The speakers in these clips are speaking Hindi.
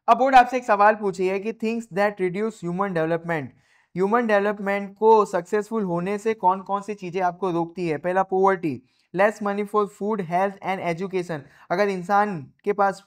अब बोर्ड आपसे एक सवाल पूछी है कि things that reduce human development को सक्सेसफुल होने से कौन कौन सी चीजें आपको रोकती है। पहला, poverty, less money for food, health and education. अगर इंसान के पास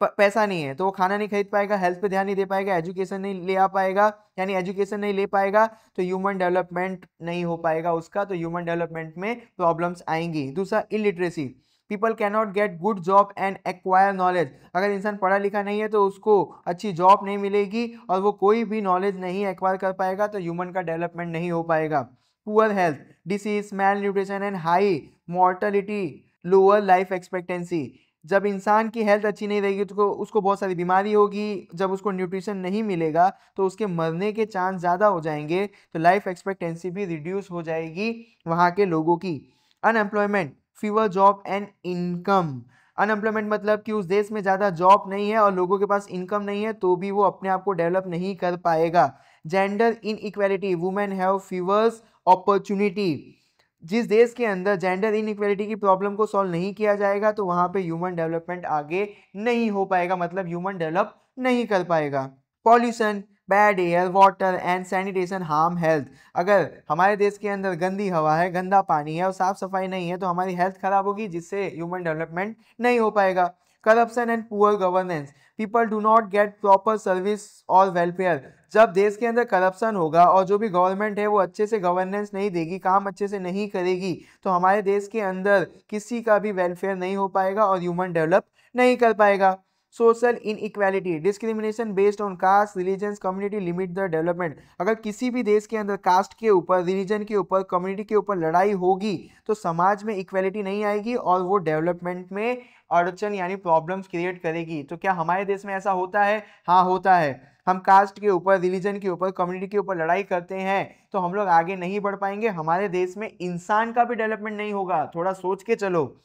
पैसा नहीं है तो वो खाना नहीं खरीद पाएगा, हेल्थ पे ध्यान नहीं दे पाएगा, एजुकेशन नहीं ले आ पाएगा, यानी एजुकेशन नहीं ले पाएगा तो ह्यूमन डेवलपमेंट नहीं हो पाएगा उसका, तो ह्यूमन डेवलपमेंट में प्रॉब्लम्स आएंगी। दूसरा, illiteracy, people can not get good job and acquire knowledge. अगर इंसान पढ़ा लिखा नहीं है तो उसको अच्छी जॉब नहीं मिलेगी और वो कोई भी नॉलेज नहीं एक्वायर कर पाएगा, तो ह्यूमन का डेवलपमेंट नहीं हो पाएगा। Poor health, disease, malnutrition and high mortality, lower life expectancy. जब इंसान की हेल्थ अच्छी नहीं रहेगी तो उसको बहुत सारी बीमारी होगी, जब उसको न्यूट्रिशन नहीं मिलेगा तो उसके मरने के चांस ज़्यादा हो जाएंगे, तो लाइफ एक्सपेक्टेंसी भी रिड्यूस हो जाएगी वहाँ के लोगों की। Unemployment, fever job and income. Unemployment मतलब कि उस देश में ज़्यादा जॉब नहीं है और लोगों के पास इनकम नहीं है तो भी वो अपने आप को डेवलप नहीं कर पाएगा। Gender in equality, women have fevers opportunity. जिस देश के अंदर जेंडर इनइक्वालिटी की प्रॉब्लम को सॉल्व नहीं किया जाएगा तो वहां पे ह्यूमन डेवलपमेंट आगे नहीं हो पाएगा, मतलब ह्यूमन डेवलप नहीं कर पाएगा। Pollution, bad air, water and sanitation harm health. अगर हमारे देश के अंदर गंदी हवा है, गंदा पानी है और साफ सफाई नहीं है तो हमारी हेल्थ खराब होगी, जिससे ह्यूमन डेवलपमेंट नहीं हो पाएगा। Corruption and poor governance, people do not get proper service और वेलफेयर। जब देश के अंदर करप्शन होगा और जो भी गवर्नमेंट है वो अच्छे से गवर्नेंस नहीं देगी, काम अच्छे से नहीं करेगी, तो हमारे देश के अंदर किसी का भी वेलफेयर नहीं हो पाएगा और ह्यूमन डेवलप नहीं कर पाएगा। Social inequality, discrimination based on caste, religion, community limit the development. अगर किसी भी देश के अंदर कास्ट के ऊपर, रिलीजन के ऊपर, कम्युनिटी के ऊपर लड़ाई होगी तो समाज में इक्वालिटी नहीं आएगी और वो डेवलपमेंट में अड़चन यानी प्रॉब्लम्स क्रिएट करेगी। तो क्या हमारे देश में ऐसा होता है? हाँ, होता है। हम कास्ट के ऊपर, रिलीजन के ऊपर, कम्युनिटी के ऊपर लड़ाई करते हैं तो हम लोग आगे नहीं बढ़ पाएंगे, हमारे देश में इंसान का भी डेवलपमेंट नहीं होगा। थोड़ा सोच के चलो।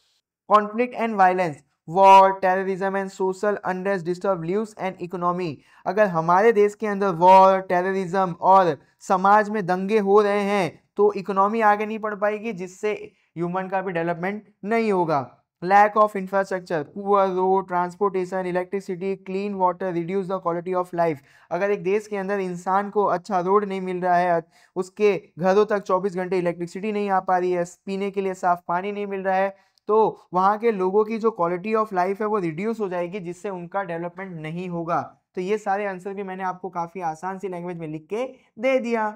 Conflict and violence, war, terrorism and social unrest disturb lives and economy. अगर हमारे देश के अंदर वॉर, टेररिज्म और समाज में दंगे हो रहे हैं तो इकोनॉमी आगे नहीं बढ़ पाएगी, जिससे ह्यूमन का भी डेवलपमेंट नहीं होगा। Lack of infrastructure, poor road, transportation, electricity, clean water reduce the quality of life. अगर एक देश के अंदर इंसान को अच्छा रोड नहीं मिल रहा है, उसके घरों तक 24 घंटे इलेक्ट्रिसिटी नहीं आ पा रही है, पीने के लिए साफ पानी नहीं मिल रहा है, तो वहाँ के लोगों की जो क्वालिटी ऑफ लाइफ है वो रिड्यूस हो जाएगी, जिससे उनका डेवलपमेंट नहीं होगा। तो ये सारे आंसर भी मैंने आपको काफ़ी आसान सी लैंग्वेज में लिख के दे दिया।